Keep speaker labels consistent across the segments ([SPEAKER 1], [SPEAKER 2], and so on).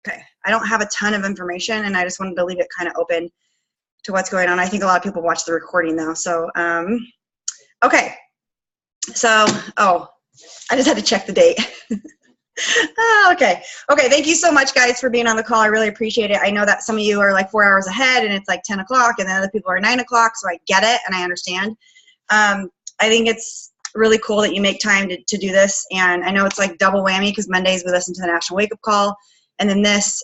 [SPEAKER 1] Okay. I don't have a ton of information, and I just wanted to leave it kind of open to what's going on. I think a lot of people watch the recording though. So, okay. So, oh, I just had to check the date. Okay. Okay. Thank you so much, guys, for being on the call. I really appreciate it. I know that some of you are like 4 hours ahead and it's like 10 o'clock and then other people are 9 o'clock. So I get it and I understand. I think it's really cool that you make time to do this. And I know it's like double whammy because Mondays we listen to the National Wake Up Call. And then this,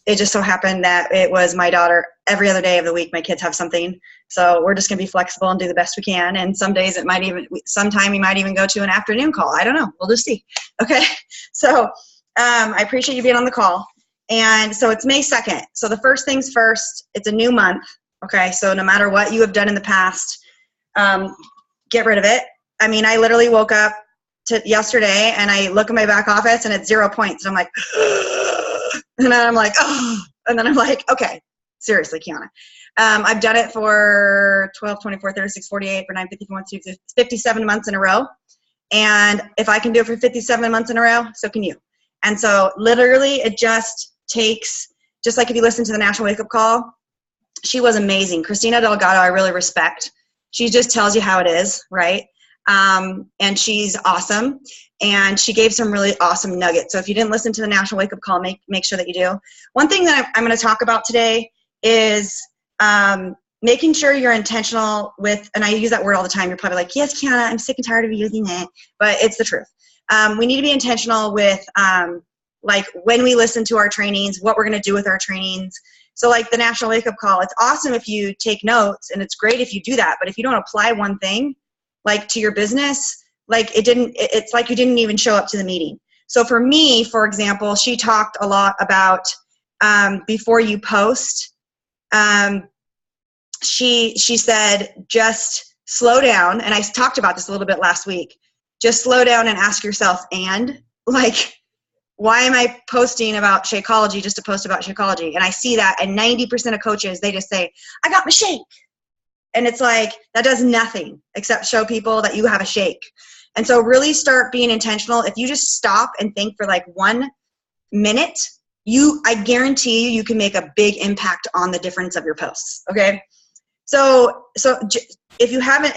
[SPEAKER 1] it just so happened that it was my daughter every other day of the week. My kids have something. So we're just going to be flexible and do the best we can. And some days it might even, sometime we might even go to an afternoon call. I don't know. We'll just see. Okay. So I appreciate you being on the call. And so it's May 2nd. So the first things first, it's a new month. Okay. So no matter what you have done in the past, get rid of it. I mean, I literally woke up to yesterday and I look at my back office and it's 0 points. And I'm like, and then I'm like, oh, and then I'm like, okay, seriously, Kiana. I've done it for 12, 24, 36, 48, for 9, 51, 57 months in a row. And if I can do it for 57 months in a row, so can you. And so literally it just takes, just like if you listen to the National Wake Up Call, she was amazing. Christina Delgado, I really respect. She just tells you how it is, right? And she's awesome. And she gave some really awesome nuggets. So if you didn't listen to the National Wake Up Call, make sure that you do. One thing that I'm going to talk about today is making sure you're intentional with, and I use that word all the time. You're probably like, yes, Kiana, I'm sick and tired of using it, but it's the truth. We need to be intentional with like when we listen to our trainings, what we're going to do with our trainings. So like the National Wake Up Call, it's awesome if you take notes and it's great if you do that. But if you don't apply one thing like to your business, like it's like you didn't even show up to the meeting. So for me, for example, she talked a lot about before you post, she said, just slow down. And I talked about this a little bit last week. Just slow down and ask yourself, and like, why am I posting about Shakeology just to post about Shakeology? And I see that, and 90% of coaches, they just say, I got my shake. And it's like, that does nothing except show people that you have a shake. And so really start being intentional. If you just stop and think for like 1 minute, I guarantee you can make a big impact on the difference of your posts. Okay. So if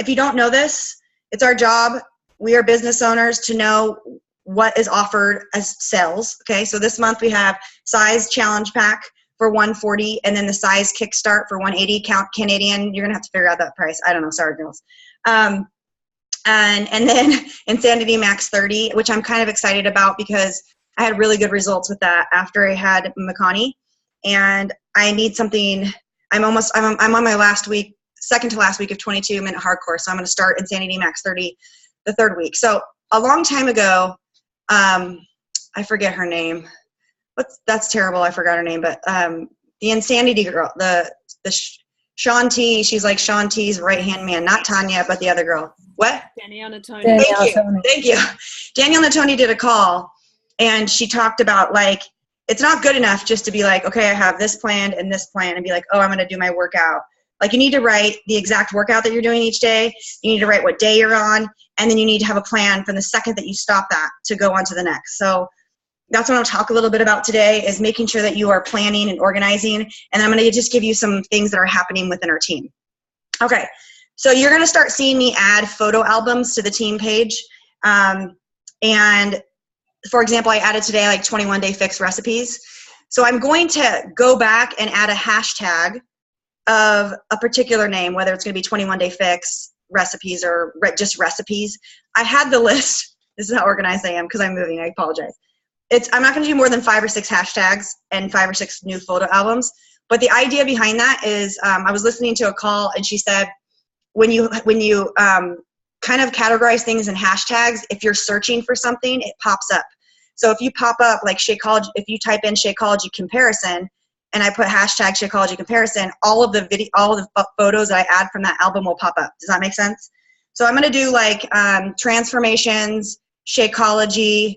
[SPEAKER 1] you don't know this, it's our job. We are business owners to know what is offered as sales. Okay. So this month we have size challenge pack for $140 and then the size kickstart for $180 count Canadian. You're going to have to figure out that price. I don't know. Sorry, girls. And then Insanity Max 30, which I'm kind of excited about because I had really good results with that after I had Makani, and I need something. I'm on my last week, second to last week of 22-minute hardcore. So I'm going to start Insanity Max 30 the third week. So a long time ago, I forget her name. That's terrible. I forgot her name, but the Insanity girl, the Shaun T, she's like Shaun T's right-hand man, not Tanya, but the other girl. What?
[SPEAKER 2] Danielle Natoni.
[SPEAKER 1] Thank you. Danielle Natoni did a call, and she talked about like, it's not good enough just to be like, okay, I have this planned and this plan, and be like, oh, I'm going to do my workout. Like, you need to write the exact workout that you're doing each day. You need to write what day you're on, and then you need to have a plan from the second that you stop that to go on to the next. So that's what I'll talk a little bit about today, is making sure that you are planning and organizing. And I'm going to just give you some things that are happening within our team. Okay. So you're going to start seeing me add photo albums to the team page. And for example, I added today like 21-day fix recipes. So I'm going to go back and add a hashtag of a particular name, whether it's going to be 21-day fix recipes or just recipes. I had the list. This is how organized I am because I'm moving. I apologize. I'm not going to do more than 5 or 6 hashtags and 5 or 6 new photo albums. But the idea behind that is I was listening to a call, and she said, when you kind of categorize things in hashtags, if you're searching for something, it pops up. So if you pop up like Shakeology, if you type in Shakeology comparison, and I put hashtag Shakeology comparison, all of the photos that I add from that album will pop up. Does that make sense? So I'm going to do like transformations, Shakeology,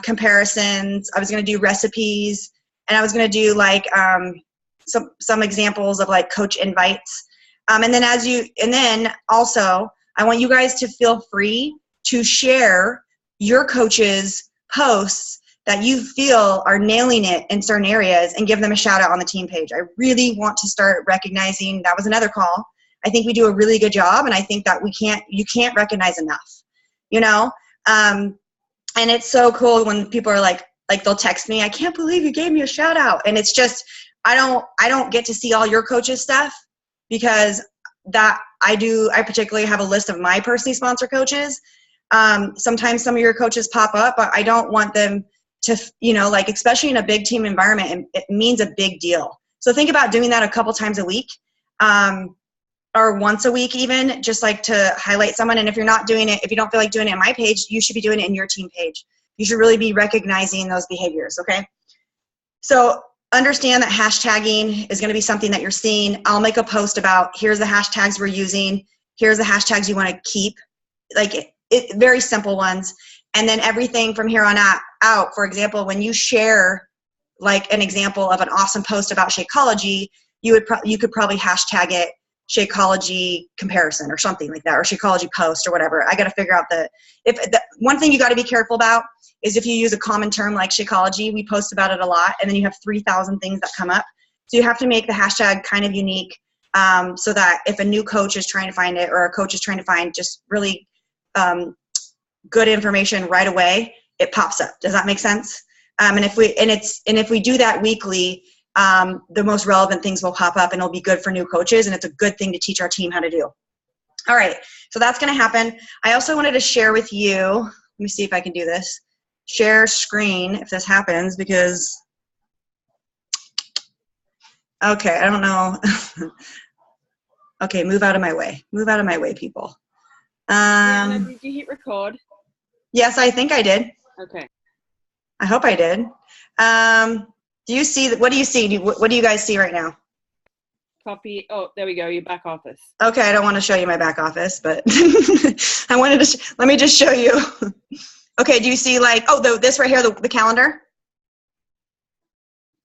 [SPEAKER 1] comparisons. I was going to do recipes, and I was going to do like some examples of like coach invites. And then also I want you guys to feel free to share your coach's posts that you feel are nailing it in certain areas and give them a shout out on the team page. I really want to start recognizing, that was another call. I think we do a really good job, and I think that you can't recognize enough, you know? And it's so cool when people are like they'll text me, I can't believe you gave me a shout out. And it's just, I don't get to see all your coaches' stuff, because I particularly have a list of my personally sponsored coaches. Sometimes some of your coaches pop up, but I don't want them to, you know, like, especially in a big team environment, it means a big deal. So think about doing that a couple times a week, or once a week even, just like to highlight someone. And if you're not doing it, if you don't feel like doing it on my page, you should be doing it in your team page. You should really be recognizing those behaviors, okay? So understand that hashtagging is going to be something that you're seeing. I'll make a post about, here's the hashtags we're using. Here's the hashtags you want to keep. Like, very simple ones. And then everything from here on out, for example, when you share like an example of an awesome post about Shakeology, you could probably hashtag it Shakeology comparison or something like that, or Shakeology post or whatever. I got to figure out one thing you got to be careful about is if you use a common term like Shakeology, we post about it a lot, and then you have 3,000 things that come up. So you have to make the hashtag kind of unique, so that if a new coach is trying to find it, or a coach is trying to find just really good information right away, it pops up. Does that make sense? And if we do that weekly, the most relevant things will pop up, and it'll be good for new coaches, and it's a good thing to teach our team how to do. All right, so that's going to happen. I also wanted to share with you, let me see if I can do this, share screen if this happens, because, okay, I don't know. Okay, move out of my way. Move out of my way, people.
[SPEAKER 2] Brianna, did you hit record?
[SPEAKER 1] Yes, I think I did.
[SPEAKER 2] Okay.
[SPEAKER 1] I hope I did. Do you see, what do you see? What do you guys see right now?
[SPEAKER 2] Copy. Oh, there we go. Your back office.
[SPEAKER 1] Okay, I don't want to show you my back office, but I wanted to, let me just show you. Okay, do you see like, this right here, the calendar?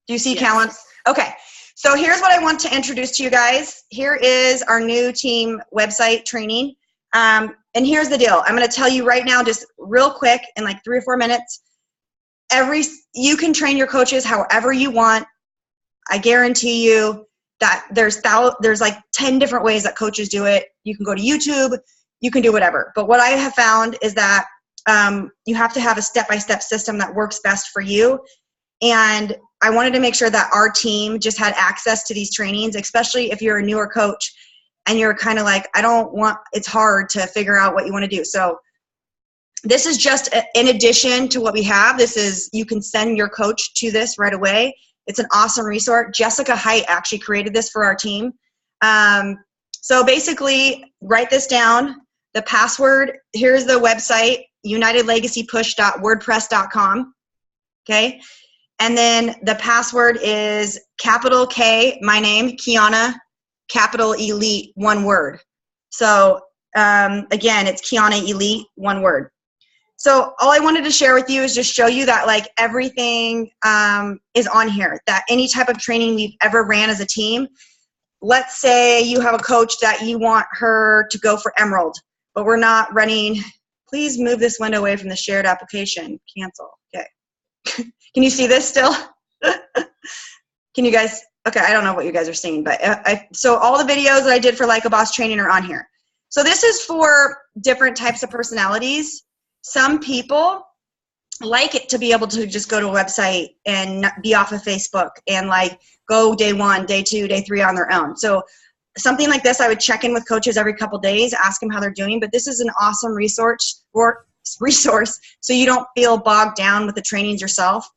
[SPEAKER 1] Do you see calendar? Okay, so here's what I want to introduce to you guys. Here is our new team website training. And here's the deal. I'm going to tell you right now, just real quick, in like 3 or 4 minutes, you can train your coaches however you want. I guarantee you that there's like 10 different ways that coaches do it. You can go to YouTube, you can do whatever. But what I have found is that you have to have a step-by-step system that works best for you. And I wanted to make sure that our team just had access to these trainings, especially if you're a newer coach and you're kind of like, it's hard to figure out what you want to do. So this is just in addition to what we have. You can send your coach to this right away. It's an awesome resource. Jessica Height actually created this for our team. So basically, write this down. The password, here's the website, unitedlegacypush.wordpress.com. Okay. And then the password is capital K, my name, Kiana, capital Elite, one word. So again, it's Kiana Elite, one word. So all I wanted to share with you is just show you that like everything is on here, that any type of training we've ever ran as a team. Let's say you have a coach that you want her to go for Emerald, but we're not running. Please move this window away from the shared application. Cancel. Okay. Can you see this still? Can you guys? Okay, I don't know what you guys are seeing, but so all the videos that I did for Like a Boss training are on here. So this is for different types of personalities. Some people like it to be able to just go to a website and be off of Facebook and like go day 1, day 2, day 3 on their own. So something like this, I would check in with coaches every couple days, ask them how they're doing. But this is an awesome resource so you don't feel bogged down with the trainings yourself.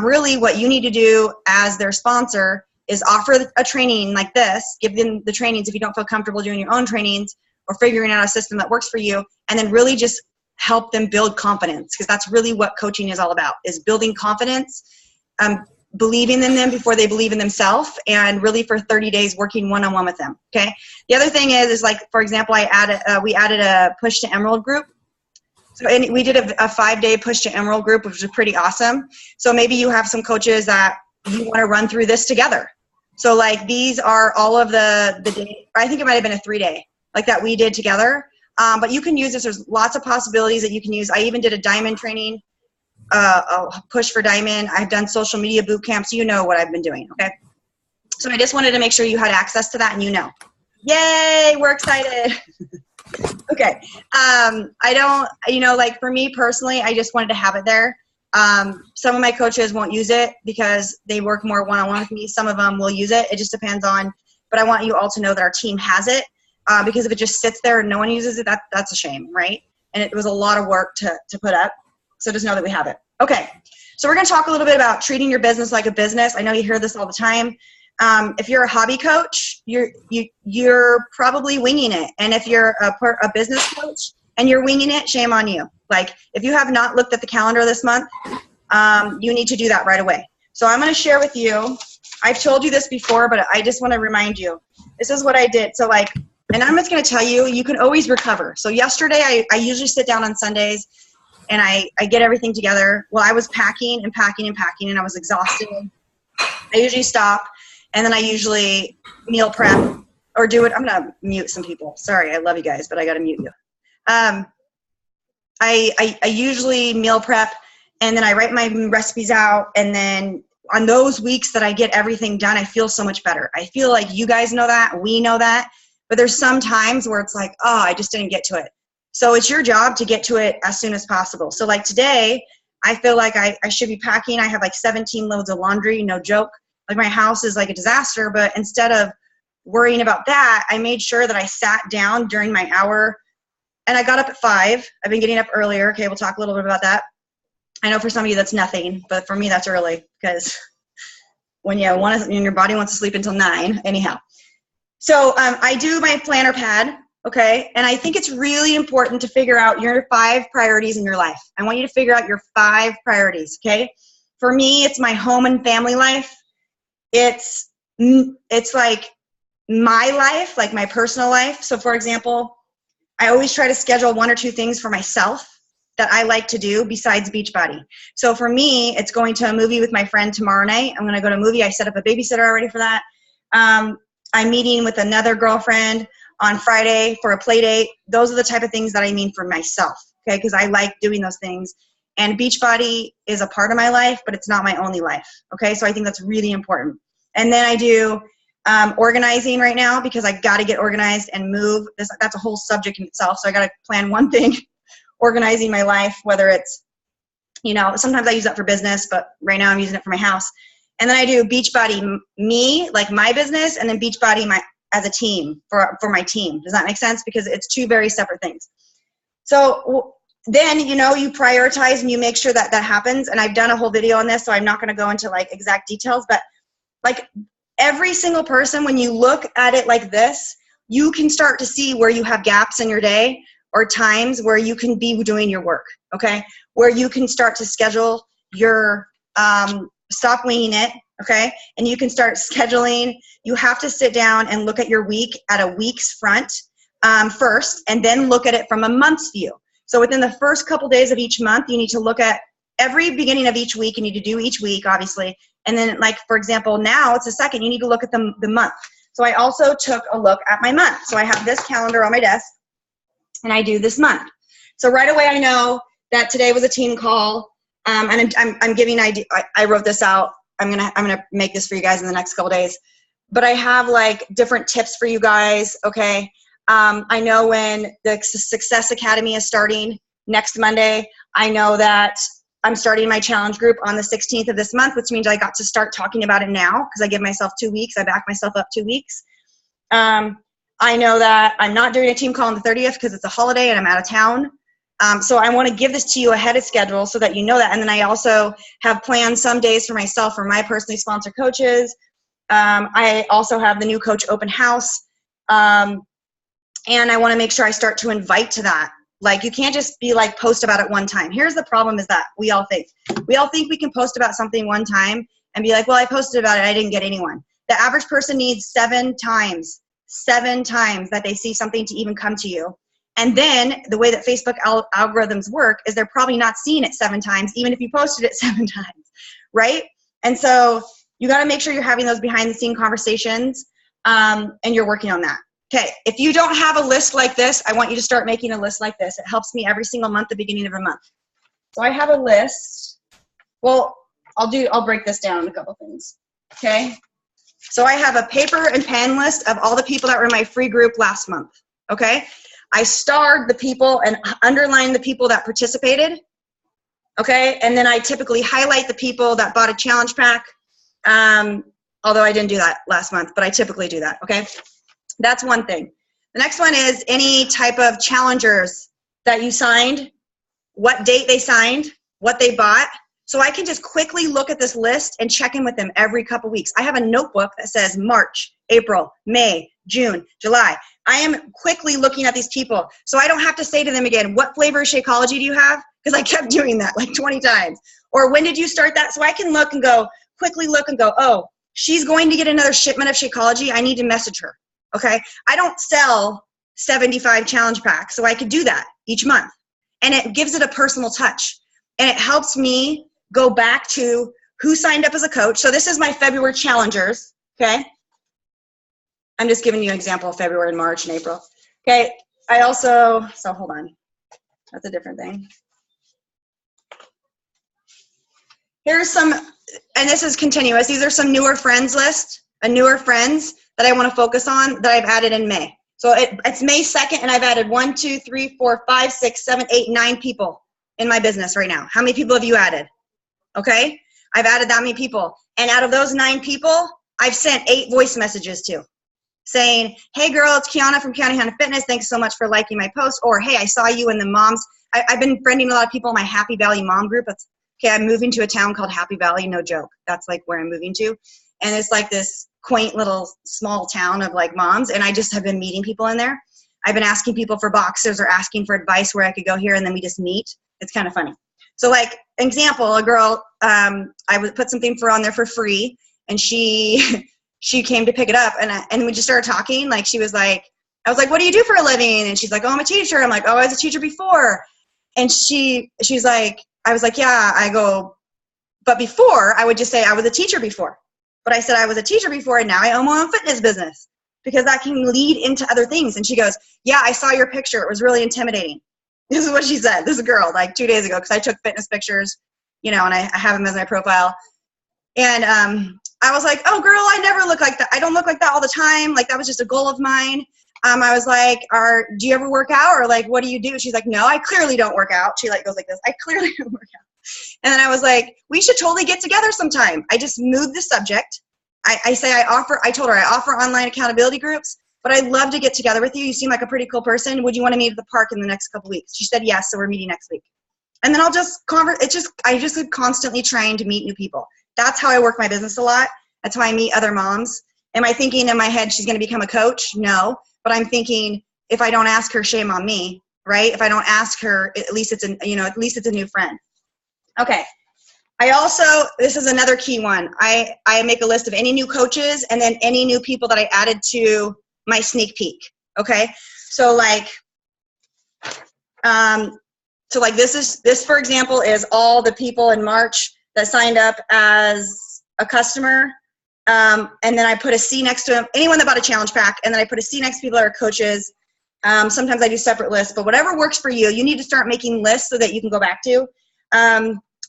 [SPEAKER 1] Really what you need to do as their sponsor is offer a training like this, give them the trainings if you don't feel comfortable doing your own trainings or figuring out a system that works for you, and then really just help them build confidence, because that's really what coaching is all about, is building confidence, believing in them before they believe in themselves, and really for 30 days working one-on-one with them, okay? The other thing is like, for example, we added a Push to Emerald group. So we did a 5-day Push to Emerald group, which was pretty awesome. So maybe you have some coaches that you want to run through this together. So like these are all of the days, I think it might have been a 3-day, like that we did together. But you can use this. There's lots of possibilities that you can use. I even did a diamond training. a push for Diamond. I've done social media boot camps. You know what I've been doing, okay? So I just wanted to make sure you had access to that and you know. Yay, we're excited. Okay. I don't, you know, like for me personally, I just wanted to have it there. Some of my coaches won't use it because they work more one-on-one with me. Some of them will use it. It just depends on, but I want you all to know that our team has it, because if it just sits there and no one uses it, that's a shame, right? And it was a lot of work to put up. So just know that we have it. Okay. So we're going to talk a little bit about treating your business like a business. I know you hear this all the time. If you're a hobby coach, you're probably winging it. And if you're a business coach and you're winging it, shame on you. Like if you have not looked at the calendar this month, you need to do that right away. So I'm going to share with you, I've told you this before, but I just want to remind you, this is what I did. So like, and I'm just going to tell you, you can always recover. So yesterday, I usually sit down on Sundays and I get everything together. Well, I was packing and packing and packing and I was exhausted. I usually stop and then I usually meal prep or do it. I'm going to mute some people. Sorry, I love you guys, but I got to mute you. I usually meal prep and then I write my recipes out, and then on those weeks that I get everything done, I feel so much better. I feel like you guys know that, we know that, but there's some times where it's like, oh, I just didn't get to it. So it's your job to get to it as soon as possible. So like today, I feel like I should be packing. I have like 17 loads of laundry, no joke. Like my house is like a disaster, but instead of worrying about that, I made sure that I sat down during my hour, and I got up at 5. I've been getting up earlier. Okay, we'll talk a little bit about that. I know for some of you that's nothing, but for me that's early because when your body wants to sleep until 9, anyhow. So I do my planner pad, okay, and I think it's really important to figure out your 5 priorities in your life. I want you to figure out your 5 priorities, okay? For me, it's my home and family life. It's like my life, like my personal life. So for example, I always try to schedule 1 or 2 things for myself that I like to do besides Beachbody. So for me, it's going to a movie with my friend tomorrow night. I'm going to go to a movie. I set up a babysitter already for that. I'm meeting with another girlfriend on Friday for a play date. Those are the type of things that I mean for myself, okay, because I like doing those things. And Beachbody is a part of my life, but it's not my only life, okay? So I think that's really important. And then I do organizing right now because I got to get organized and move. That's a whole subject in itself, so I got to plan one thing. Organizing my life, whether it's, you know, sometimes I use that for business, but right now I'm using it for my house. And then I do Beachbody me, like my business, and then Beachbody as a team for my team. Does that make sense? Because it's 2 very separate things. So then, you know, you prioritize and you make sure that that happens. And I've done a whole video on this, so I'm not going to go into like exact details, but like every single person, when you look at it like this, you can start to see where you have gaps in your day, or times where you can be doing your work, okay? Where you can start to schedule your, stop winging it, okay? And you can start scheduling. You have to sit down and look at your week at a week's front first, and then look at it from a month's view. So within the first couple days of each month, you need to look at every beginning of each week. You need to do each week, obviously. And then like, for example, now it's the second, you need to look at the month. So I also took a look at my month. So I have this calendar on my desk, and I do this month. So right away I know that today was a team call, and I'm giving idea. I wrote this out. I'm gonna make this for you guys in the next couple days. But I have like different tips for you guys. Okay, I know when the Success Academy is starting next Monday. I know that I'm starting my challenge group on the 16th of this month, which means I got to start talking about it now because I give myself 2 weeks. I back myself up 2 weeks. I know that I'm not doing a team call on the 30th because it's a holiday and I'm out of town. So I want to give this to you ahead of schedule so that you know that. And then I also have planned some days for myself for my personally sponsored coaches. I also have the new coach open house. And I want to make sure I start to invite to that. Like you can't just be like post about it one time. Here's the problem is that we all think we can post about something one time and be like, well, I posted about it. I didn't get anyone. The average person needs 7 times that they see something to even come to you. And then the way that Facebook algorithms work is they're probably not seeing it 7 times, even if you posted it 7 times, right? And so you got to make sure you're having those behind the scene conversations, and you're working on that. Okay, if you don't have a list like this, I want you to start making a list like this. It helps me every single month, the beginning of a month. So I have a list Well, I'll break this down in a couple things. Okay. So I have a paper and pen list of all the people that were in my free group last month. Okay. I starred the people and underlined the people that participated. Okay. And then I typically highlight the people that bought a challenge pack. Although I didn't do that last month, but I typically do that. Okay. That's one thing. The next one is any type of challengers that you signed, what date they signed, what they bought. So I can just quickly look at this list and check in with them every couple weeks. I have a notebook that says March, April, May, June, July. I am quickly looking at these people. So I don't have to say to them again, what flavor of Shakeology do you have? Because I kept doing that like 20 times. Or when did you start that? So I can look and go, quickly look and go, oh, she's going to get another shipment of Shakeology. I need to message her. Okay. I don't sell 75 challenge packs. So I could do that each month. And it gives it a personal touch. And it helps me go back to who signed up as a coach. So this is my February challengers, okay? I'm just giving you an example of February and March and April. Okay, I also, so hold on. That's a different thing. Here's some, and this is continuous. These are some newer friends list, newer friends that I want to focus on that I've added in May. So it's May 2nd, and I've added 1, 2, 3, 4, 5, 6, 7, 8, 9 people in my business right now. How many people have you added? Okay, I've added that many people. And out of those 9 people, I've sent 8 voice messages to saying, hey girl, it's Kiana from Kiana Hannah Fitness. Thanks so much for liking my post. Or, hey, I saw you in the moms. I've been friending a lot of people in my Happy Valley mom group. Okay, I'm moving to a town called Happy Valley, no joke. That's like where I'm moving to. And it's like this quaint little small town of like moms. And I just have been meeting people in there. I've been asking people for boxes or asking for advice where I could go here, and then we just meet. It's kind of funny. So like example, a girl, I would put something for on there for free, and she came to pick it up, and we just started talking. Like she was like, I was like, what do you do for a living? And she's like, oh, I'm a teacher. I'm like, oh, I was a teacher before. And she's like, I was like, yeah. I go, but before I would just say I was a teacher before. But I said I was a teacher before, and now I own my own fitness business, because that can lead into other things. And she goes, yeah, I saw your picture. It was really intimidating. This is what she said. This is a girl, like 2 days ago, because I took fitness pictures, you know, and I have them as my profile. And I was like, oh, girl, I never look like that. I don't look like that all the time. Like, that was just a goal of mine. I was like, do you ever work out? Or, like, what do you do? She's like, no, I clearly don't work out. She, like, goes like this. I clearly don't work out. And then I was like, we should totally get together sometime. I just moved the subject. I told her I offer online accountability groups, but I'd love to get together with you. You seem like a pretty cool person. Would you want to meet at the park in the next couple weeks? She said yes, so we're meeting next week. And then I'll just I just constantly trying to meet new people. That's how I work my business a lot. That's how I meet other moms. Am I thinking in my head she's going to become a coach? No, but I'm thinking if I don't ask her, shame on me, right? If I don't ask her, at least it's a new friend. Okay. This is another key one. I make a list of any new coaches and then any new people that I added to my sneak peek. Okay. So this for example is all the people in March that signed up as a customer. And then I put a C next to them, anyone that bought a challenge pack. And then I put a C next to people that are coaches. Sometimes I do separate lists, but whatever works for you, you need to start making lists so that you can go back to.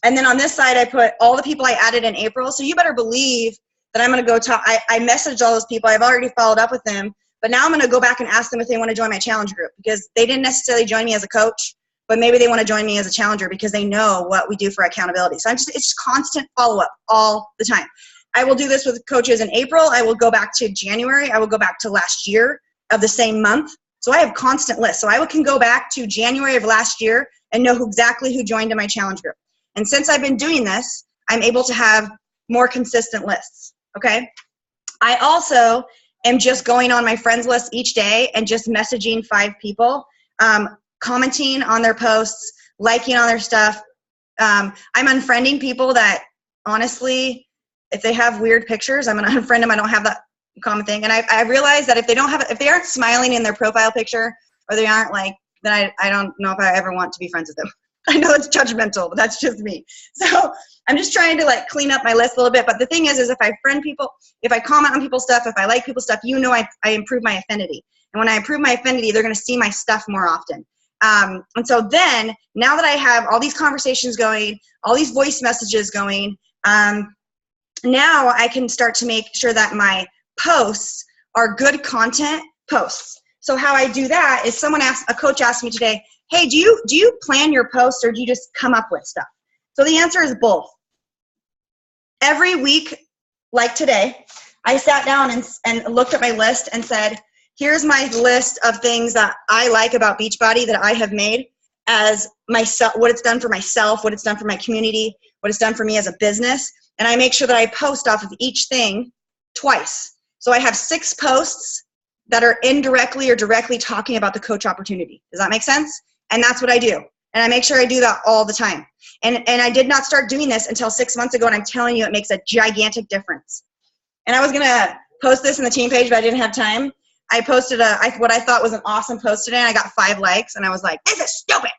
[SPEAKER 1] And then on this side, I put all the people I added in April. So you better believe that I'm going to go talk. I messaged all those people. I've already followed up with them. But now I'm going to go back and ask them if they want to join my challenge group, because they didn't necessarily join me as a coach, but maybe they want to join me as a challenger because they know what we do for accountability. So it's constant follow-up all the time. I will do this with coaches in April. I will go back to January. I will go back to last year of the same month. So I have constant lists. So I can go back to January of last year and know exactly who joined in my challenge group. And since I've been doing this, I'm able to have more consistent lists, okay? I also am just going on my friends list each day and just messaging 5 people, commenting on their posts, liking on their stuff. I'm unfriending people that, honestly, if they have weird pictures, I'm going to unfriend them. I don't have that common thing. And I realize that if they aren't smiling in their profile picture, or they aren't like, then I don't know if I ever want to be friends with them. I know it's judgmental, but that's just me. So I'm just trying to clean up my list a little bit. But the thing is if I friend people, if I comment on people's stuff, if I like people's stuff, I improve my affinity. And when I improve my affinity, they're going to see my stuff more often. And so then, now that I have all these conversations going, all these voice messages going, now I can start to make sure that my posts are good content posts. So how I do that is a coach asked me today, hey, do you plan your posts or do you just come up with stuff? So the answer is both. Every week, like today, I sat down and looked at my list and said, here's my list of things that I like about Beachbody that I have made as myself, what it's done for myself, what it's done for my community, what it's done for me as a business. And I make sure that I post off of each thing twice. So I have 6 posts that are indirectly or directly talking about the coach opportunity. Does that make sense? And that's what I do. And I make sure I do that all the time. And I did not start doing this until 6 months ago, and I'm telling you, it makes a gigantic difference. And I was going to post this in the team page, but I didn't have time. I posted what I thought was an awesome post today, and I got 5 likes, and I was like, this is stupid.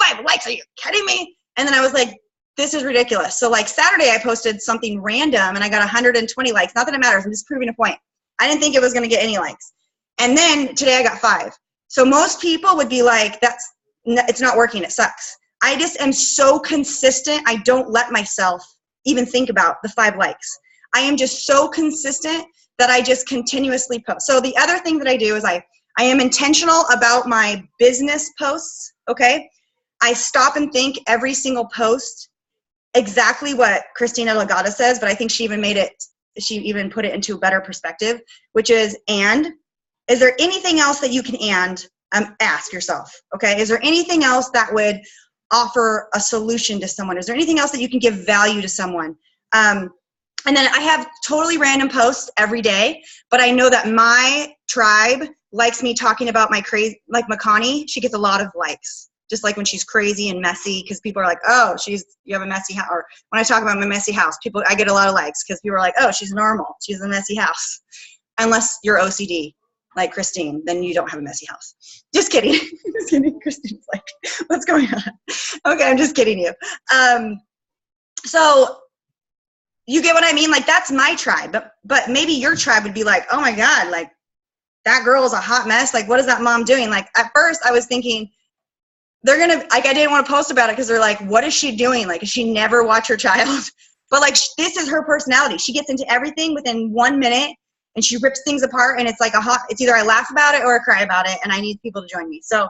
[SPEAKER 1] 5 likes, are you kidding me? And then I was like, this is ridiculous. So like Saturday, I posted something random, and I got 120 likes. Not that it matters. I'm just proving a point. I didn't think it was going to get any likes. And then today I got 5. So most people would be like, it's not working. It sucks. I just am so consistent. I don't let myself even think about the 5 likes. I am just so consistent that I just continuously post. So the other thing that I do is I am intentional about my business posts, okay? I stop and think every single post exactly what Christina Legata says, but I think she even put it into a better perspective, which is, and is there anything else that you can ask yourself, okay? Is there anything else that would offer a solution to someone? Is there anything else that you can give value to someone? And then I have totally random posts every day, but I know that my tribe likes me talking about my crazy, like Makani, she gets a lot of likes, just like when she's crazy and messy, because people are like, oh, you have a messy house. Or when I talk about my messy house, I get a lot of likes because people are like, oh, she's normal. She's a messy house. Unless you're OCD, like Christine, then you don't have a messy house. Just kidding. Just kidding. Christine's like, what's going on? Okay, I'm just kidding you. So you get what I mean? Like, that's my tribe. But maybe your tribe would be like, oh my God, like that girl is a hot mess. Like, what is that mom doing? Like, at first I was thinking, they're going to, like, I didn't want to post about it because they're like, what is she doing? Like, does she never watch her child? But like, this is her personality. She gets into everything within 1 minute and she rips things apart, and it's like it's either I laugh about it or I cry about it, and I need people to join me. So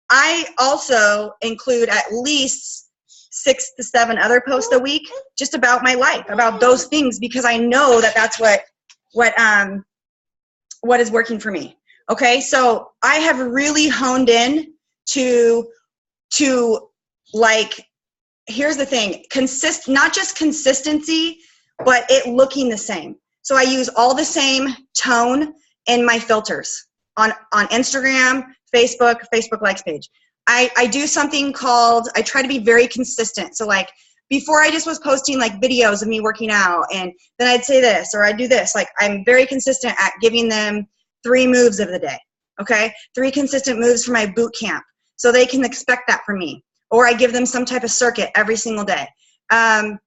[SPEAKER 1] I also include at least 6 to 7 other posts a week just about my life, about those things, because I know that that's what is working for me. Okay, so I have really honed in to like, here's the thing, not just consistency, but it looking the same. So I use all the same tone in my filters on Instagram, Facebook likes page. I do something called, I try to be very consistent. So like, before I just was posting like videos of me working out, and then I'd say this or I'd do this. Like, I'm very consistent at giving them 3 moves of the day. Okay, 3 consistent moves for my boot camp, so they can expect that from me. Or I give them some type of circuit every single day. I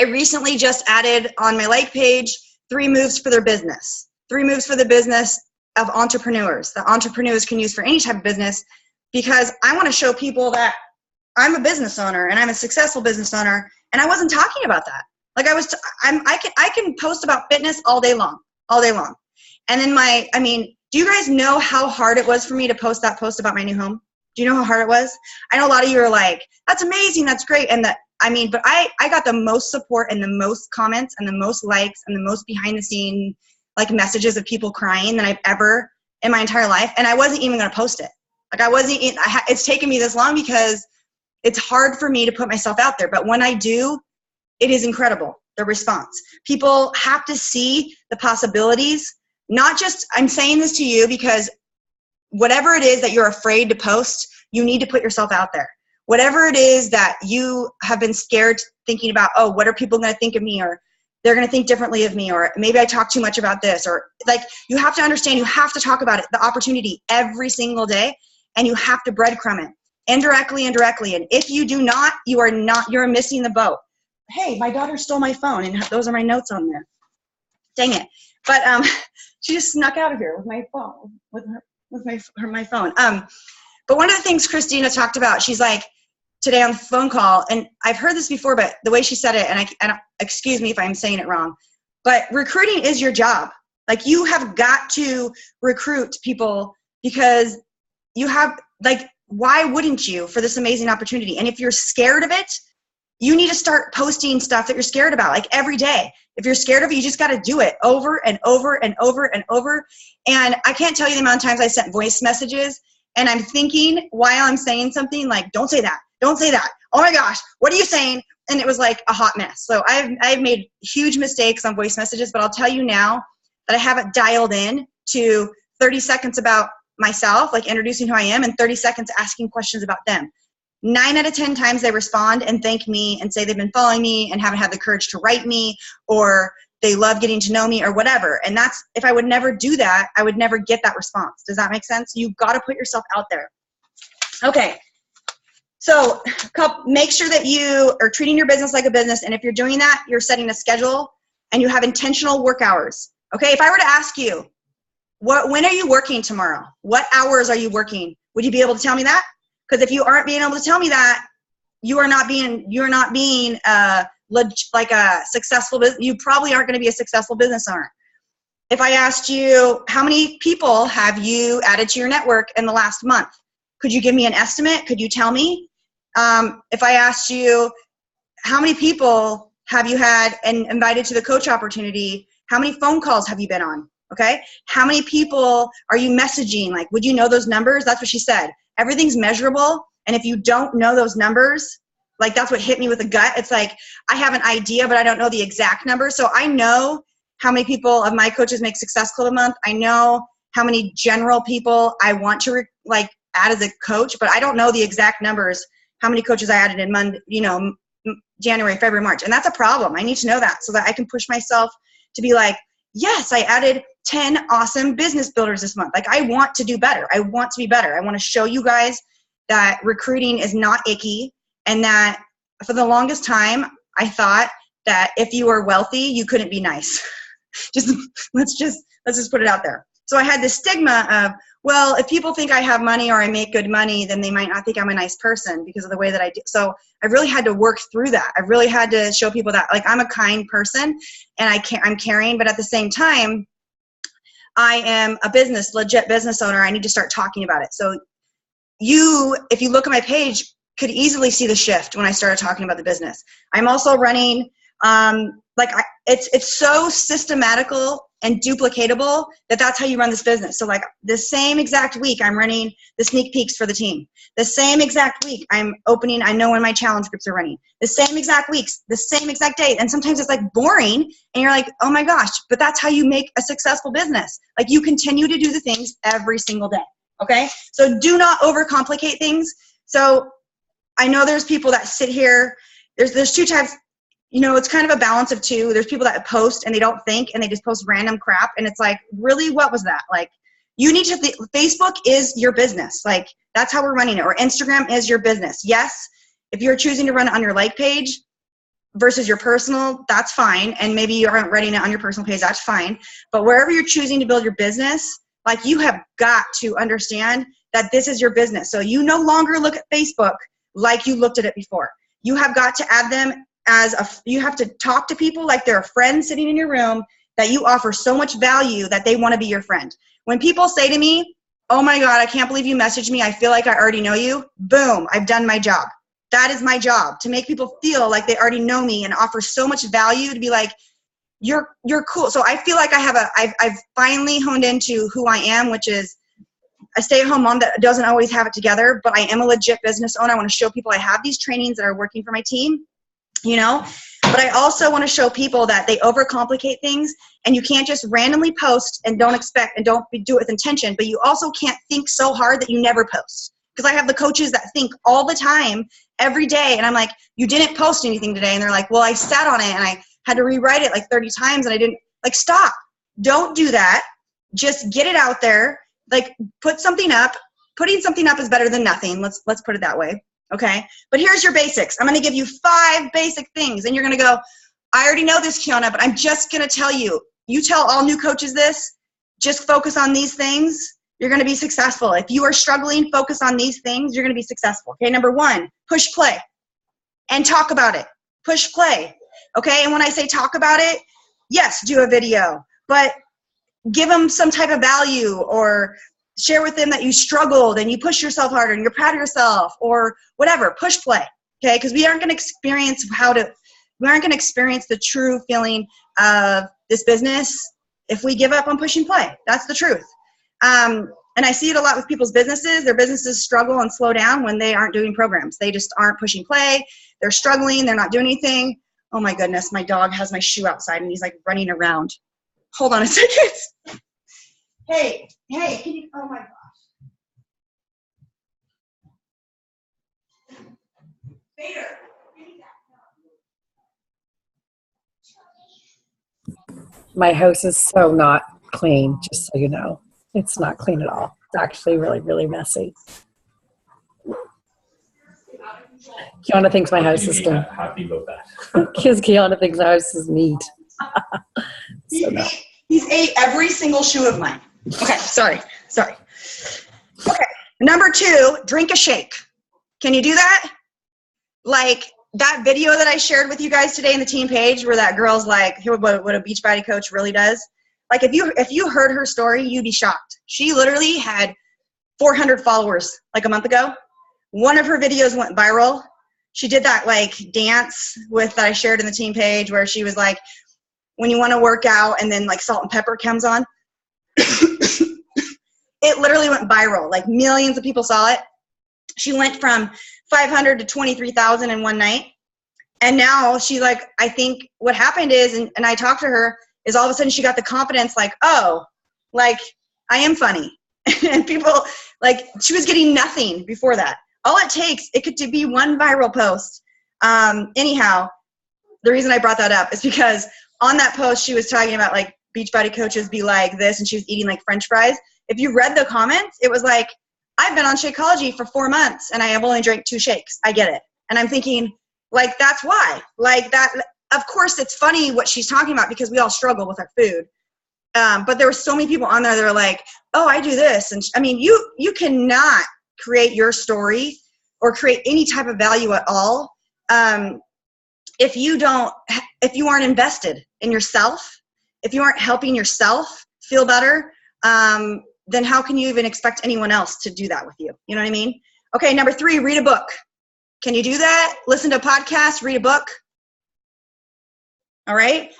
[SPEAKER 1] recently just added on my like page 3 moves for their business. 3 moves for the business of entrepreneurs that entrepreneurs can use for any type of business, because I want to show people that I'm a business owner and I'm a successful business owner, and I wasn't talking about that. Like, I can post about fitness all day long. And then do you guys know how hard it was for me to post that post about my new home? Do you know how hard it was? I know a lot of you are like, that's amazing, that's great. But I got the most support and the most comments and the most likes and the most behind the scene like messages of people crying than I've ever in my entire life. And I wasn't even going to post it. Like, it's taken me this long because it's hard for me to put myself out there. But when I do, it is incredible, the response. People have to see the possibilities. Not just, I'm saying this to you because whatever it is that you're afraid to post, you need to put yourself out there. Whatever it is that you have been scared thinking about, oh, what are people going to think of me? Or they're going to think differently of me, or maybe I talk too much about this, or like, you have to understand, you have to talk about it, the opportunity every single day, and you have to breadcrumb it indirectly and directly. And if you do not, you're missing the boat. Hey, my daughter stole my phone, and those are my notes on there. Dang it. But she just snuck out of here with my phone, with my phone. But one of the things Christina talked about, she's like, today on the phone call, and I've heard this before, but the way she said it, and I excuse me if I'm saying it wrong, but recruiting is your job. Like, you have got to recruit people because you have, like, why wouldn't you for this amazing opportunity? And if you're scared of it, you need to start posting stuff that you're scared about, like every day. If you're scared of it, you just got to do it over and over and over and over. And I can't tell you the amount of times I sent voice messages and I'm thinking while I'm saying something like, don't say that. Don't say that. Oh my gosh, what are you saying? And it was like a hot mess. So I've made huge mistakes on voice messages, but I'll tell you now that I have it dialed in to 30 seconds about myself, like introducing who I am, and 30 seconds asking questions about them. 9 out of 10 times they respond and thank me and say they've been following me and haven't had the courage to write me, or they love getting to know me, or whatever. And that's, if I would never do that, I would never get that response. Does that make sense? You've got to put yourself out there. Okay. So make sure that you are treating your business like a business. And if you're doing that, you're setting a schedule and you have intentional work hours. Okay. If I were to ask you, when are you working tomorrow? What hours are you working? Would you be able to tell me that? Because if you aren't being able to tell me that, you're not being like a successful business. You probably aren't going to be a successful business owner. If I asked you, how many people have you added to your network in the last month? Could you give me an estimate? Could you tell me? If I asked you, how many people have you had and invited to the coach opportunity? How many phone calls have you been on? Okay. How many people are you messaging? Like, would you know those numbers? That's what she said. Everything's measurable. And if you don't know those numbers, like, that's what hit me with the gut. It's like, I have an idea, but I don't know the exact numbers. So I know how many people of my coaches make Success Club a month. I know how many general people I want to add as a coach, but I don't know the exact numbers, how many coaches I added in January, February, March. And that's a problem. I need to know that so that I can push myself to be like, yes, I added 10 awesome business builders this month. Like, I want to do better. I want to be better. I want to show you guys that recruiting is not icky, and that for the longest time, I thought that if you were wealthy, you couldn't be nice. Let's just put it out there. So I had this stigma of, well, if people think I have money or I make good money, then they might not think I'm a nice person because of the way that I do. So I really had to work through that. I really had to show people that, like, I'm a kind person and I'm caring, but at the same time, I am a legit business owner. I need to start talking about it. So if you look at my page, could easily see the shift when I started talking about the business. I'm also running, it's so systematical and duplicatable that's how you run this business. So like the same exact week, I'm running the sneak peeks for the team. The same exact week, I'm opening, I know when my challenge groups are running. The same exact weeks, the same exact date. And sometimes it's like boring and you're like, oh my gosh, but that's how you make a successful business. Like, you continue to do the things every single day. Okay. So do not overcomplicate things. So I know there's people that sit here, there's two types. It's kind of a balance of two. There's people that post and they don't think and they just post random crap. And it's like, really, what was that? Like, you need to Facebook is your business. Like, that's how we're running it. Or Instagram is your business. Yes, if you're choosing to run it on your like page versus your personal, that's fine. And maybe you aren't running it on your personal page, that's fine. But wherever you're choosing to build your business, like, you have got to understand that this is your business. So you no longer look at Facebook like you looked at it before. You have got to add them you have to talk to people like they're a friend sitting in your room, that you offer so much value that they want to be your friend. When people say to me, oh my God, I can't believe you messaged me, I feel like I already know you, boom, I've done my job. That is my job, to make people feel like they already know me and offer so much value, to be like, you're cool. So I feel like I've finally honed into who I am, which is a stay-at-home mom that doesn't always have it together, but I am a legit business owner. I want to show people I have these trainings that are working for my team. But I also want to show people that they overcomplicate things, and you can't just randomly post and don't expect and don't do it with intention, but you also can't think so hard that you never post. Because I have the coaches that think all the time, every day, and I'm like, you didn't post anything today. And they're like, well, I sat on it and I had to rewrite it like 30 times and I didn't. Like, stop. Don't do that. Just get it out there. Like, put something up. Putting something up is better than nothing. Let's put it that way. Okay, but here's your basics. I'm going to give you 5 basic things, and you're going to go, I already know this, Kiana, but I'm just going to tell you. You tell all new coaches this. Just focus on these things. you're going to be successful. If you are struggling, focus on these things, you're going to be successful. Okay, number 1, push play and talk about it. Push play. Okay, and when I say talk about it, yes, do a video, but give them some type of value, or share with them that you struggled and you push yourself harder and you're proud of yourself, or whatever. Push play. Okay, because we aren't going to experience the true feeling of this business if we give up on pushing play. That's the truth. And I see it a lot with people's businesses. Their businesses struggle and slow down when they aren't doing programs. They just aren't pushing play. They're struggling. They're not doing anything. Oh my goodness, my dog has my shoe outside and he's like running around. Hold on a second. Hey, can you, oh my gosh. Vader, give me that.
[SPEAKER 3] My house is so not clean, just so you know. It's not clean at all. It's actually really, really messy. Kiana thinks my house is clean.
[SPEAKER 4] Happy about that.
[SPEAKER 3] Because Kiana thinks my house is neat. So no.
[SPEAKER 1] He's ate every single shoe of mine. Okay, sorry. Okay, number 2, drink a shake. Can you do that? Like that video that I shared with you guys today in the team page where that girl's like, what a Beachbody coach really does. Like if you heard her story, you'd be shocked. She literally had 400 followers like a month ago. One of her videos went viral. She did that like dance that I shared in the team page where she was like, when you want to work out and then like salt and pepper comes on. It literally went viral. Like millions of people saw it. She went from 500 to 23,000 in one night. And now she like, I think what happened is, and I talked to her, is all of a sudden she got the confidence like, oh, like I am funny. And people, like she was getting nothing before that. All it takes, it could be one viral post. Anyhow, the reason I brought that up is because on that post, she was talking about like Beachbody coaches be like this, and she was eating like French fries. If you read the comments, it was like, I've been on Shakeology for 4 months and I have only drank 2 shakes. I get it. And I'm thinking, like, that's why. Like that, of course, it's funny what she's talking about because we all struggle with our food. But there were so many people on there that were like, oh, I do this. And I mean, you cannot create your story or create any type of value at all if you aren't invested in yourself, if you aren't helping yourself feel better, then how can you even expect anyone else to do that with you? You know what I mean? Okay, number 3, read a book. Can you do that? Listen to a podcast, read a book. All right?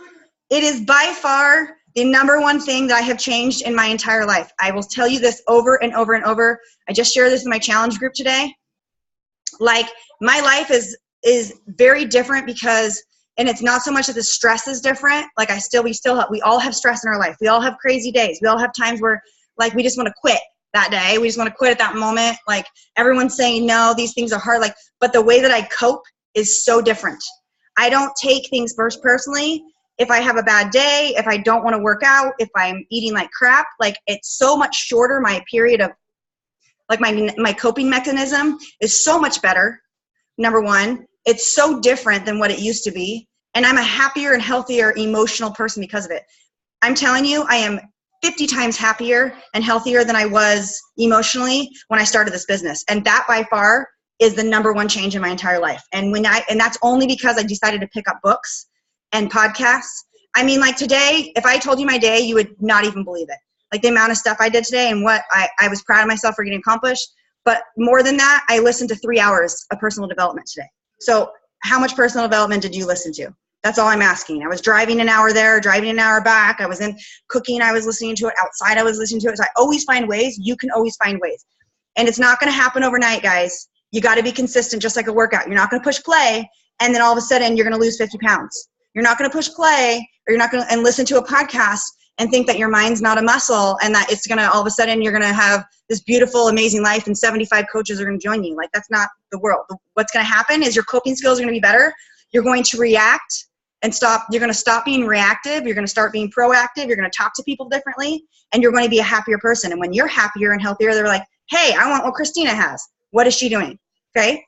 [SPEAKER 1] It is by far the number 1 thing that I have changed in my entire life. I will tell you this over and over and over. I just shared this in my challenge group today. Like, my life is very different because, and it's not so much that the stress is different. Like we all have stress in our life. We all have crazy days. We all have times where like we just want to quit that day. We just want to quit at that moment. Like everyone's saying, no, these things are hard. Like, but the way that I cope is so different. I don't take things personally. If I have a bad day, if I don't want to work out, if I'm eating like crap, like it's so much shorter. My period of like my coping mechanism is so much better. Number 1, it's so different than what it used to be. And I'm a happier and healthier emotional person because of it. I'm telling you, I am 50 times happier and healthier than I was emotionally when I started this business. And that by far is the number 1 change in my entire life. And that's only because I decided to pick up books and podcasts. I mean, like today, if I told you my day, you would not even believe it. Like the amount of stuff I did today and what I was proud of myself for getting accomplished. But more than that, I listened to 3 hours of personal development today. So how much personal development did you listen to? That's all I'm asking. I was driving an hour there, driving an hour back. I was in cooking. I was listening to it outside. I was listening to it. So I always find ways. You can always find ways. And it's not going to happen overnight, guys. You got to be consistent, just like a workout. You're not going to push play, and then all of a sudden you're going to lose 50 pounds. You're not going to push play, or you're not going to and listen to a podcast and think that your mind's not a muscle and that it's going to all of a sudden you're going to have this beautiful, amazing life and 75 coaches are going to join you. Like that's not the world. What's going to happen is your coping skills are going to be better. You're going to react and you're going to stop being reactive. You're going to start being proactive. You're going to talk to people differently, and you're going to be a happier person. And when you're happier and healthier, they're like, hey, I want what Christina has. What is she doing? Okay.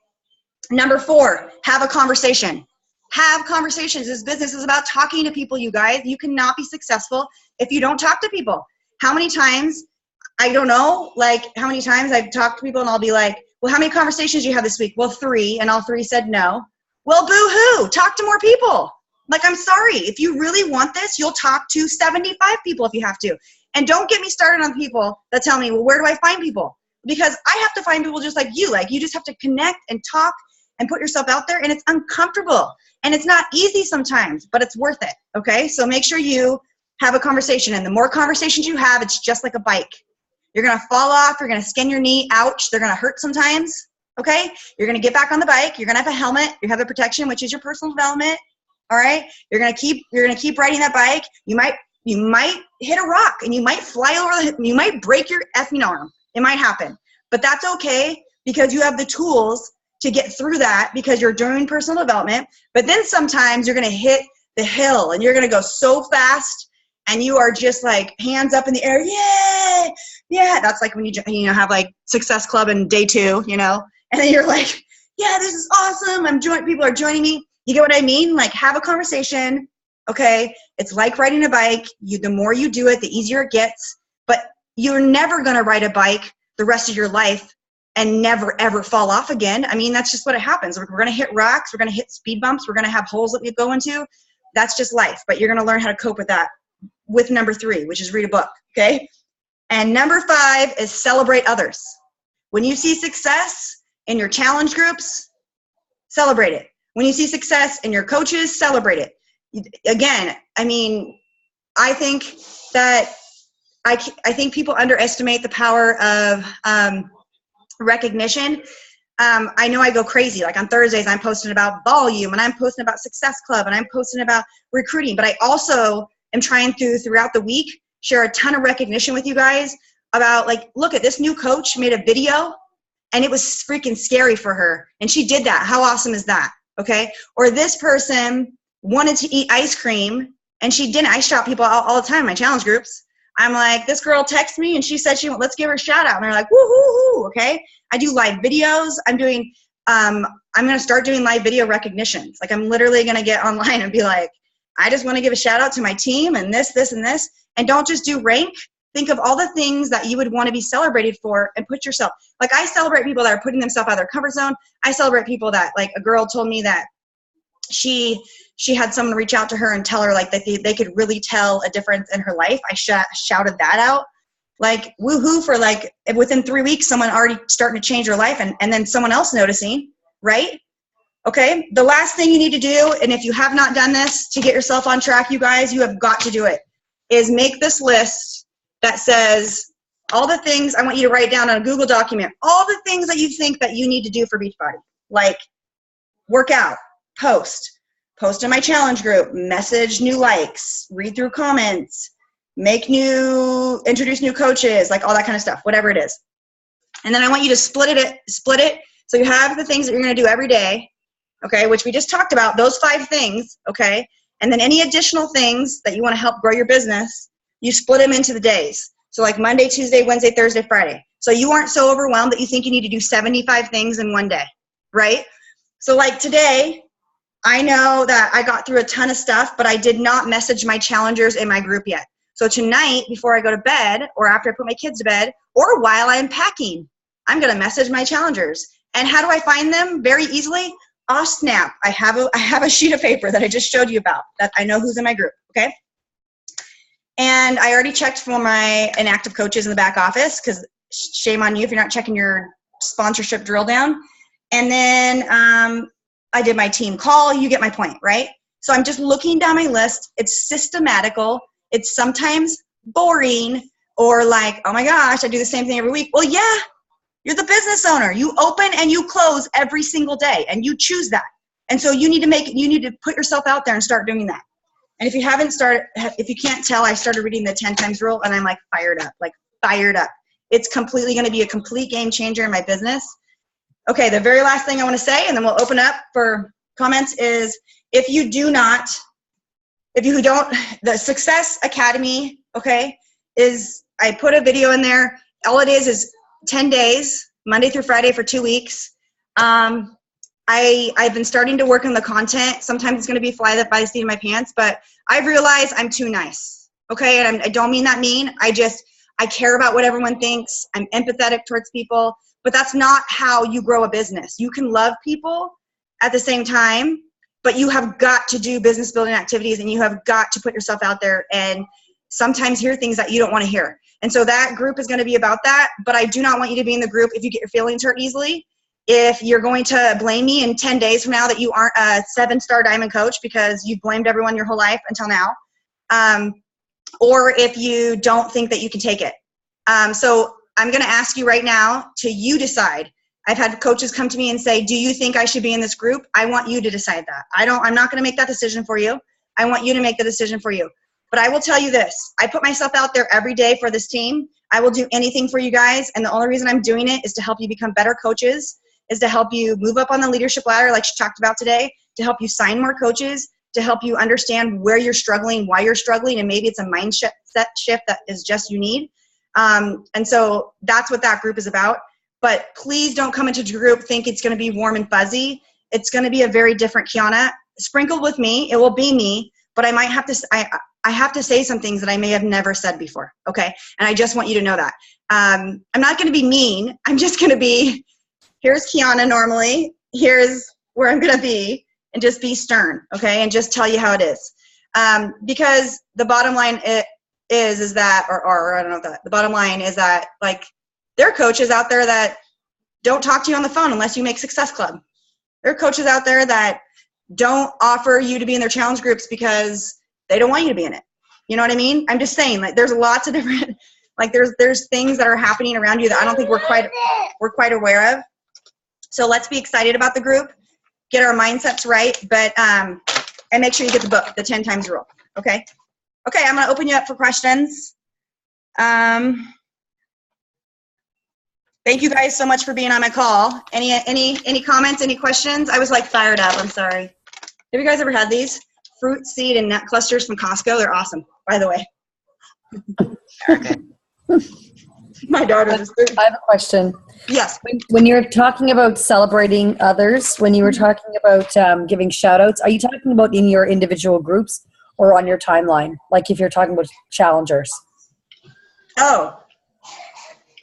[SPEAKER 1] Number 4, have a conversation. Have conversations. This business is about talking to people, you guys. You cannot be successful if you don't talk to people. How many times I don't know, like how many times I've talked to people and I'll be like, well, how many conversations you have this week? Well, 3, and all 3 said no. Well, boo-hoo, talk to more people. Like, I'm sorry, if you really want this, you'll talk to 75 people if you have to. And don't get me started on people that tell me, well, where do I find people? Because I have to find people just like you just have to connect and talk and put yourself out there, and it's uncomfortable. And it's not easy sometimes, but it's worth it, okay? So make sure you have a conversation, and the more conversations you have, it's just like a bike. You're gonna fall off, you're gonna skin your knee, ouch, they're gonna hurt sometimes, okay? You're gonna get back on the bike, you're gonna have a helmet, you have the protection, which is your personal development, all right? You're gonna keep riding that bike. You might hit a rock, and you might fly over, you might break your effing arm. It might happen, but that's okay, because you have the tools to get through that, because you're doing personal development. But then sometimes you're gonna hit the hill, and you're gonna go so fast, and you are just like hands up in the air, yeah, yeah. That's like when you have like Success Club in day 2, and then you're like, yeah, this is awesome. People are joining me. You get what I mean? Like, have a conversation, okay? It's like riding a bike. The more you do it, the easier it gets. But you're never gonna ride a bike the rest of your life and never ever fall off again. I mean, that's just what it happens. We're gonna hit rocks, we're gonna hit speed bumps, we're gonna have holes that we go into. That's just life. But you're gonna learn how to cope with that with number 3, which is read a book, okay? And number 5 is celebrate others. When you see success in your challenge groups, celebrate it. When you see success in your coaches, celebrate it. Again, I mean, I think that I think people underestimate the power of recognition. I know I go crazy. Like on Thursdays, I'm posting about volume, and I'm posting about Success Club, and I'm posting about recruiting. But I also am trying throughout the week, share a ton of recognition with you guys about, like, look at this new coach made a video, and it was freaking scary for her, and she did that. How awesome is that? Okay. Or this person wanted to eat ice cream, and she didn't. I shout people out all the time in my challenge groups. I'm like, this girl texted me, and she said let's give her a shout out. And they're like, woo-hoo-hoo, okay? I do live videos. I'm going to start doing live video recognitions. Like, I'm literally going to get online and be like, I just want to give a shout out to my team and this, and this. And don't just do rank. Think of all the things that you would want to be celebrated for, and put yourself, like, I celebrate people that are putting themselves out of their comfort zone. I celebrate people that, like, a girl told me that she had someone reach out to her and tell her, like, that they could really tell a difference in her life. I shouted that out, like, woohoo, for, like, within 3 weeks, someone already starting to change their life, and then someone else noticing, right? Okay, the last thing you need to do, and if you have not done this to get yourself on track, you guys, you have got to do it, is make this list that says all the things I want you to write down on a Google document, all the things that you think that you need to do for Beachbody, like work out, post in my challenge group, message new likes, read through comments, introduce new coaches, like all that kind of stuff, whatever it is. And then I want you to split it so you have the things that you're going to do every day, okay, which we just talked about, those 5 things, okay? And then any additional things that you want to help grow your business, you split them into the days. So like Monday, Tuesday, Wednesday, Thursday, Friday. So you aren't so overwhelmed that you think you need to do 75 things in one day, right? So like today, I know that I got through a ton of stuff, but I did not message my challengers in my group yet. So tonight, before I go to bed, or after I put my kids to bed, or while I'm packing, I'm going to message my challengers. And how do I find them? Very easily. Snap. I have a sheet of paper that I just showed you about that I know who's in my group, okay? And I already checked for my inactive coaches in the back office, because shame on you if you're not checking your sponsorship drill down. And then I did my team call. You get my point, right? So I'm just looking down my list. It's systematical. It's sometimes boring, or like, oh my gosh, I do the same thing every week. Well, yeah, you're the business owner. You open and you close every single day, and you choose that. And so you need to put yourself out there and start doing that. And if you can't tell, I started reading the 10 times rule, and I'm like fired up. It's completely going to be a complete game changer in my business. Okay, the very last thing I want to say, and then we'll open up for comments, is the Success Academy, okay, I put a video in there. All it is 10 days, Monday through Friday for 2 weeks. I've been starting to work on the content. Sometimes it's going to be fly by the seat of my pants, but I've realized I'm too nice, okay? And I don't mean that mean. I I care about what everyone thinks. I'm empathetic towards people, but that's not how you grow a business. You can love people at the same time, but you have got to do business building activities, and you have got to put yourself out there and sometimes hear things that you don't want to hear. And so that group is going to be about that, but I do not want you to be in the group if you get your feelings hurt easily. If you're going to blame me in 10 days from now that you aren't a 7-star diamond coach because you've blamed everyone your whole life until now, or if you don't think that you can take it. So I'm going to ask you right now to you decide. I've had coaches come to me and say, do you think I should be in this group? I want you to decide that. I'm not going to make that decision for you. I want you to make the decision for you. But I will tell you this, I put myself out there every day for this team. I will do anything for you guys. And the only reason I'm doing it is to help you become better coaches, is to help you move up on the leadership ladder like she talked about today, to help you sign more coaches, to help you understand where you're struggling, why you're struggling, and maybe it's a mindset shift that is just you need. And so that's what that group is about. But please don't come into the group think it's going to be warm and fuzzy. It's going to be a very different Kiana. Sprinkled with me, it will be me, but I might have to, I have to say some things that I may have never said before, okay? And I just want you to know that. I'm not going to be mean. I'm just going to be, here's Kiana normally, here's where I'm going to be, and just be stern, okay? And just tell you how it is. Because the bottom line is that, or I don't know what the bottom line is that, like, there are coaches out there that don't talk to you on the phone unless you make Success Club. There are coaches out there that don't offer you to be in their challenge groups because they don't want you to be in it. You know what I mean? I'm just saying, like, there's lots of different, like, there's things that are happening around you that I don't think we're quite aware of. So let's be excited about the group, get our mindsets right, but and make sure you get the book, the 10 times rule. Okay. Okay, I'm gonna open you up for questions. Thank you guys so much for being on my call. Any comments, any questions? I was like fired up, I'm sorry. Have you guys ever had these? Fruit, seed, and nut clusters from Costco? They're awesome, by the way. My daughter just
[SPEAKER 3] I have a question.
[SPEAKER 1] Yes.
[SPEAKER 3] When you're talking about celebrating others, when you were talking about giving shout outs, are you talking about in your individual groups or on your timeline? Like if you're talking about challengers?
[SPEAKER 1] Oh,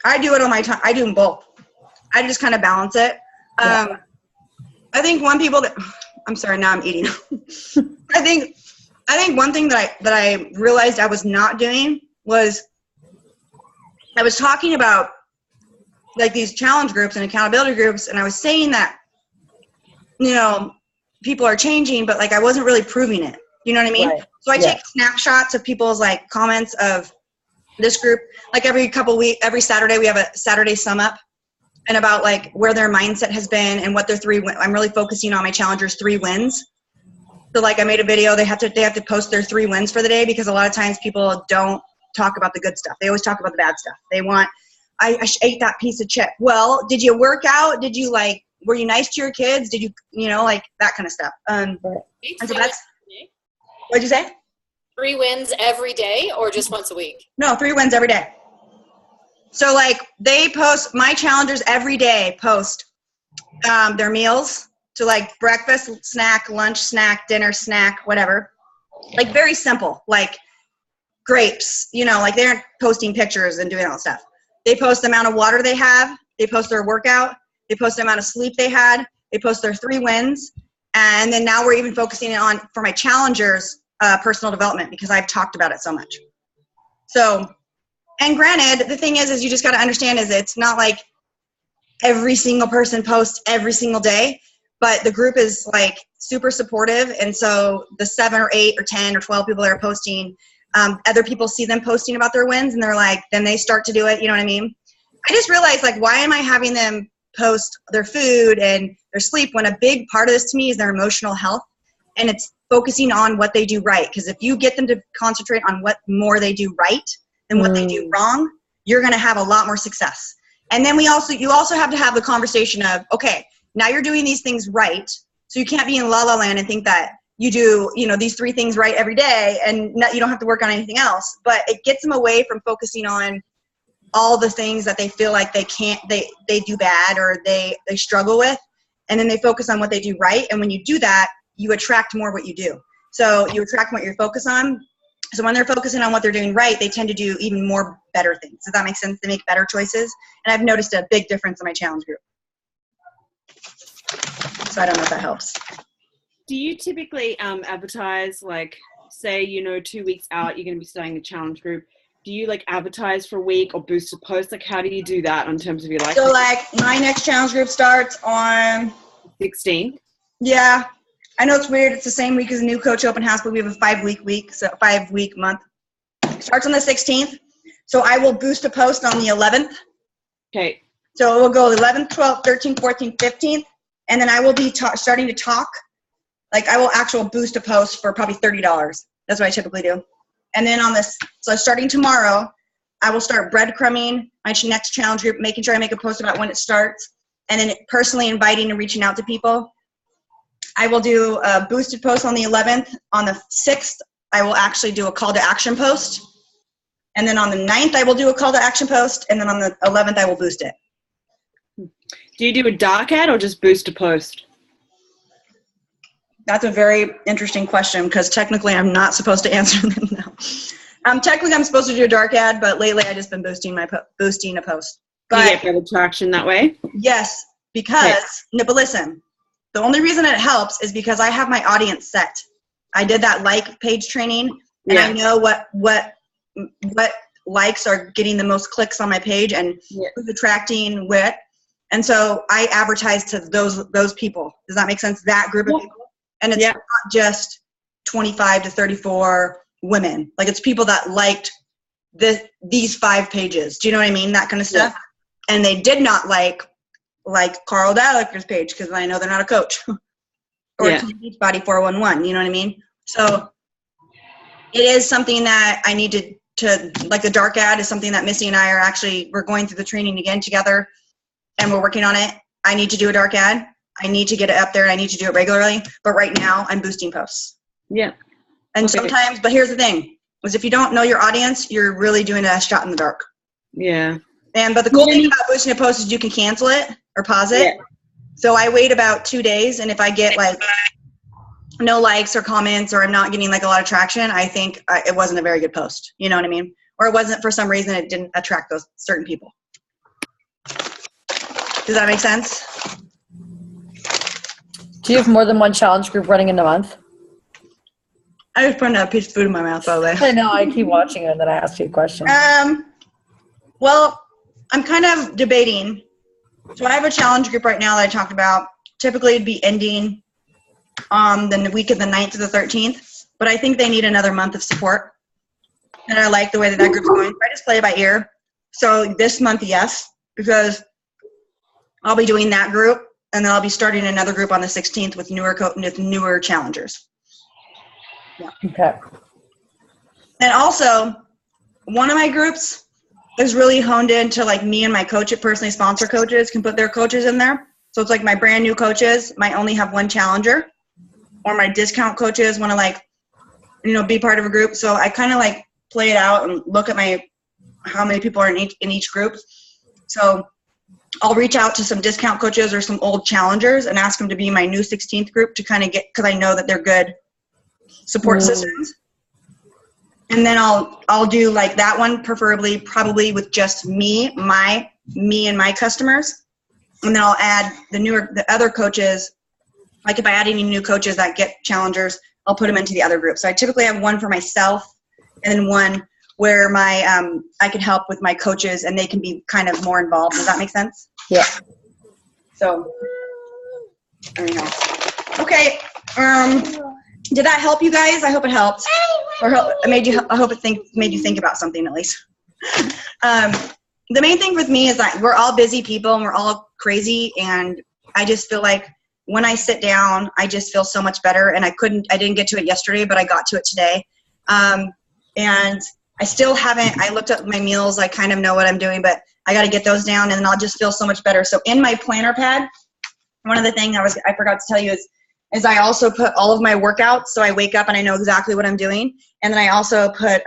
[SPEAKER 1] I do it on my time. I do them both. I just kind of balance it.
[SPEAKER 3] Yeah.
[SPEAKER 1] I think one people that, I'm sorry, now I'm eating. I think one thing that I realized I was not doing was I was talking about like these challenge groups and accountability groups, and I was saying that, you know, people are changing, but like I wasn't really proving it. You know what I mean?
[SPEAKER 3] Right.
[SPEAKER 1] So I take snapshots of people's like comments of this group. Like every Saturday we have a Saturday sum up, and about like where their mindset has been and what their I'm really focusing on my challengers' 3 wins. So like I made a video, they have to post their 3 wins for the day, because a lot of times people don't talk about the good stuff. They always talk about the bad stuff. They want, I ate that piece of chip. Well, did you work out? Did you like, were you nice to your kids? Did you know, like that kind of stuff. And so that's, what'd you say?
[SPEAKER 4] 3 wins every day or just once a week?
[SPEAKER 1] No, 3 wins every day. So like they post, my challengers every day post their meals. So like breakfast, snack, lunch, snack, dinner, snack, whatever. Like very simple, like grapes, you know, like they aren't posting pictures and doing all that stuff. They post the amount of water they have. They post their workout. They post the amount of sleep they had. They post their 3 wins. And then now we're even focusing on, for my challengers, personal development, because I've talked about it so much. So, and granted, the thing is you just got to understand is it's not like every single person posts every single day, but the group is like super supportive. And so the 7 or 8 or 10 or 12 people that are posting, other people see them posting about their wins and they're like, then they start to do it. You know what I mean? I just realized, like, why am I having them post their food and their sleep when a big part of this to me is their emotional health, and it's focusing on what they do right. Because if you get them to concentrate on what more they do right than what they do wrong, you're going to have a lot more success. And then you also have to have the conversation of, okay, now you're doing these things right. So you can't be in la la land and think that you do, you know, these 3 things right every day and you don't have to work on anything else. But it gets them away from focusing on all the things that they feel like they do bad or they struggle with. And then they focus on what they do right. And when you do that, you attract more what you do. So you attract what you're focused on. So when they're focusing on what they're doing right, they tend to do even more better things. Does that make sense? They make better choices. And I've noticed a big difference in my challenge group. So I don't know if that helps.
[SPEAKER 2] Do you typically advertise, like, say, 2 weeks out, you're going to be starting a challenge group? Do you like advertise for a week or boost a post? Like, how do you do that in terms of your life?
[SPEAKER 1] So like my next challenge group starts on
[SPEAKER 2] 16th.
[SPEAKER 1] Yeah. I know it's weird. It's the same week as a new coach open house, but we have a 5-week month. It starts on the 16th. So I will boost a post on the 11th.
[SPEAKER 2] Okay.
[SPEAKER 1] So it will go 11th, 12th, 13th, 14th, 15th. And then I will be starting to talk. Like I will actual boost a post for probably $30. That's what I typically do. And then so starting tomorrow, I will start breadcrumbing my next challenge group, making sure I make a post about when it starts, and then personally inviting and reaching out to people. I will do a boosted post on the 11th. On the 6th, I will actually do a call to action post. And then on the 9th, I will do a call to action post. And then on the 11th, I will boost it.
[SPEAKER 2] Do you do a dark ad or just boost a post?
[SPEAKER 1] That's a very interesting question because technically I'm not supposed to answer them now. Technically I'm supposed to do a dark ad, but lately I've just been boosting a post. But
[SPEAKER 2] Do you get better traction that way?
[SPEAKER 1] yes, because, no, but listen, the only reason it helps is because I have my audience set. I did that like page training, and I know what likes are getting the most clicks on my page and who's attracting what. And so I advertise to those people. Does that make sense? That group of people. And it's not just 25 to 34 women. Like it's people that liked these 5 pages. Do you know what I mean? That kind of stuff. Yeah. And they did not like Carl Dallecker's page because I know they're not a coach. Or Beachbody 411. You know what I mean? So it is something that I need to like the dark ad is something that Missy and I we're going through the training again together and we're working on it. I need to do a dark ad. I need to get it up there and I need to do it regularly. But right now I'm boosting posts.
[SPEAKER 2] Yeah.
[SPEAKER 1] And sometimes, but here's the thing, is if you don't know your audience, you're really doing a shot in the dark.
[SPEAKER 2] Yeah.
[SPEAKER 1] But the cool thing about boosting a post is you can cancel it or pause it. Yeah. So I wait about 2 days, and if I get like no likes or comments or I'm not getting like a lot of traction, I think it wasn't a very good post. You know what I mean? Or it wasn't, for some reason, it didn't attract those certain people. Does that make sense?
[SPEAKER 3] Do you have more than one challenge group running in a month?
[SPEAKER 1] I was putting a piece of food in my mouth, by the way.
[SPEAKER 3] I know. I keep watching it, and then I ask you a question.
[SPEAKER 1] Well, I'm kind of debating. So I have a challenge group right now that I talked about. Typically, it'd be ending on the week of the 9th to the 13th. But I think they need another month of support. And I like the way that group's going. I just play it by ear. So this month, yes, because I'll be doing that group. And then I'll be starting another group on the 16th with newer challengers. Yeah.
[SPEAKER 3] Okay.
[SPEAKER 1] And also, one of my groups is really honed into like me and my coach. It personally sponsor coaches can put their coaches in there. So it's like my brand new coaches might only have one challenger, or my discount coaches want to be part of a group. So I kind of like play it out and look at how many people are in each group. So I'll reach out to some discount coaches or some old challengers and ask them to be my new 16th group to kind of because I know that they're good support systems. And then I'll do like that one, probably with just me and my customers. And then I'll add the other coaches. Like if I add any new coaches that get challengers, I'll put them into the other group. So I typically have one for myself and then one where I can help with my coaches and they can be kind of more involved. Does that make sense?
[SPEAKER 3] Yeah.
[SPEAKER 1] So, anyhow. Okay. Did that help you guys? I hope it helped. Or made you think about something at least. The main thing with me is that we're all busy people and we're all crazy, and I just feel like when I sit down, I just feel so much better. And I didn't get to it yesterday, but I got to it today. And I still haven't. I looked up my meals. I kind of know what I'm doing, but I got to get those down, and then I'll just feel so much better. So in my planner pad, one of the things I forgot to tell you is I also put all of my workouts, so I wake up and I know exactly what I'm doing. And then I also put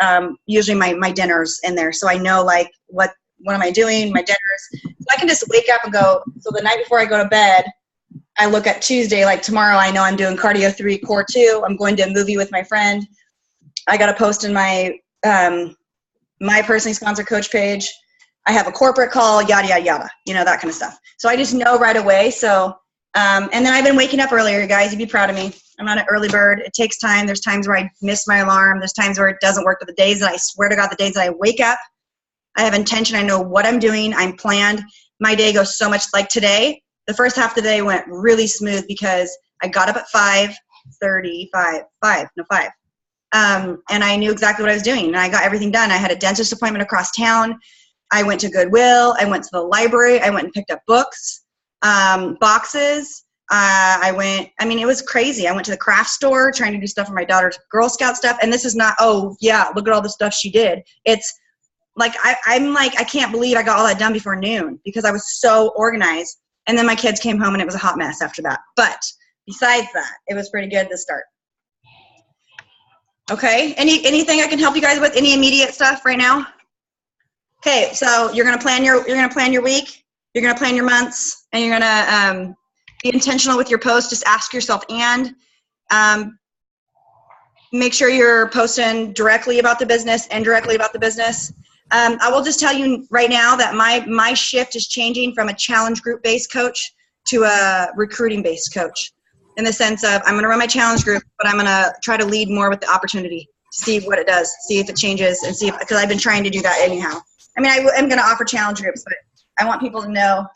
[SPEAKER 1] usually my dinners in there, so I know like what am I doing, my dinners. So I can just wake up and go. So the night before I go to bed, I look at Tuesday, like tomorrow I know I'm doing cardio 3, core 2. I'm going to a movie with my friend. I got a post in my my personally sponsored coach page. I have a corporate call, yada, yada, yada, you know, that kind of stuff. So I just know right away. So, and then I've been waking up earlier, guys. You'd be proud of me. I'm not an early bird. It takes time. There's times where I miss my alarm. There's times where it doesn't work. But the days that I swear to God, the days that I wake up, I have intention. I know what I'm doing. I'm planned. My day goes so much like today. The first half of the day went really smooth because I got up at 5:35, 5. And I knew exactly what I was doing. And I got everything done. I had a dentist appointment across town. I went to Goodwill. I went to the library. I went and picked up books, boxes. It was crazy. I went to the craft store trying to do stuff for my daughter's Girl Scout stuff. And this is not, oh, yeah, look at all the stuff she did. It's like, I can't believe I got all that done before noon because I was so organized. And then my kids came home and it was a hot mess after that. But besides that, it was pretty good to start. Okay. Anything I can help you guys with? Any immediate stuff right now? Okay. So you're going to plan your week. You're going to plan your months, and you're going to be intentional with your posts. Just ask yourself, and make sure you're posting directly about the business and directly about the business. I will just tell you right now that my shift is changing from a challenge group based coach to a recruiting based coach. In the sense of, I'm going to run my challenge group, but I'm going to try to lead more with the opportunity, see what it does, see if it changes, and see if, because I've been trying to do that anyhow. I mean, I'm going to offer challenge groups, but I want people to know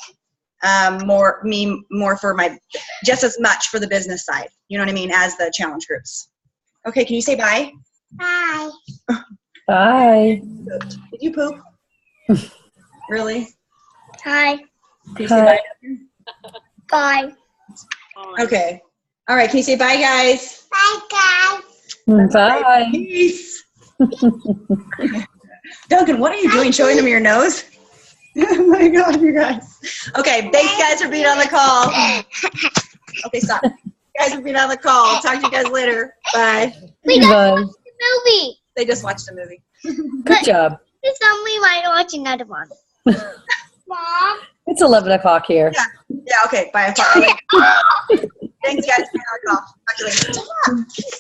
[SPEAKER 1] more for my, just as much for the business side, you know what I mean, as the challenge groups. Okay, can you say bye?
[SPEAKER 5] Bye.
[SPEAKER 3] Bye.
[SPEAKER 1] Did you poop? Really?
[SPEAKER 5] Hi.
[SPEAKER 1] Can you say bye?
[SPEAKER 5] Bye.
[SPEAKER 1] Okay. All right, can you say bye, guys?
[SPEAKER 5] Bye, guys.
[SPEAKER 3] Bye.
[SPEAKER 1] Peace. Duncan, what are you doing? Showing them your nose? Oh my God, you guys. Okay, thanks guys for being on the call. Okay, stop. You guys for being on the call. I'll talk to you guys later. Bye.
[SPEAKER 5] We just
[SPEAKER 3] Bye.
[SPEAKER 5] watched the movie.
[SPEAKER 1] They just watched a movie.
[SPEAKER 3] Good job.
[SPEAKER 5] This time we might watch another one. Mom.
[SPEAKER 3] It's 11 o'clock here.
[SPEAKER 1] Yeah, okay, bye. Thanks guys for being on the call. Talk to you later.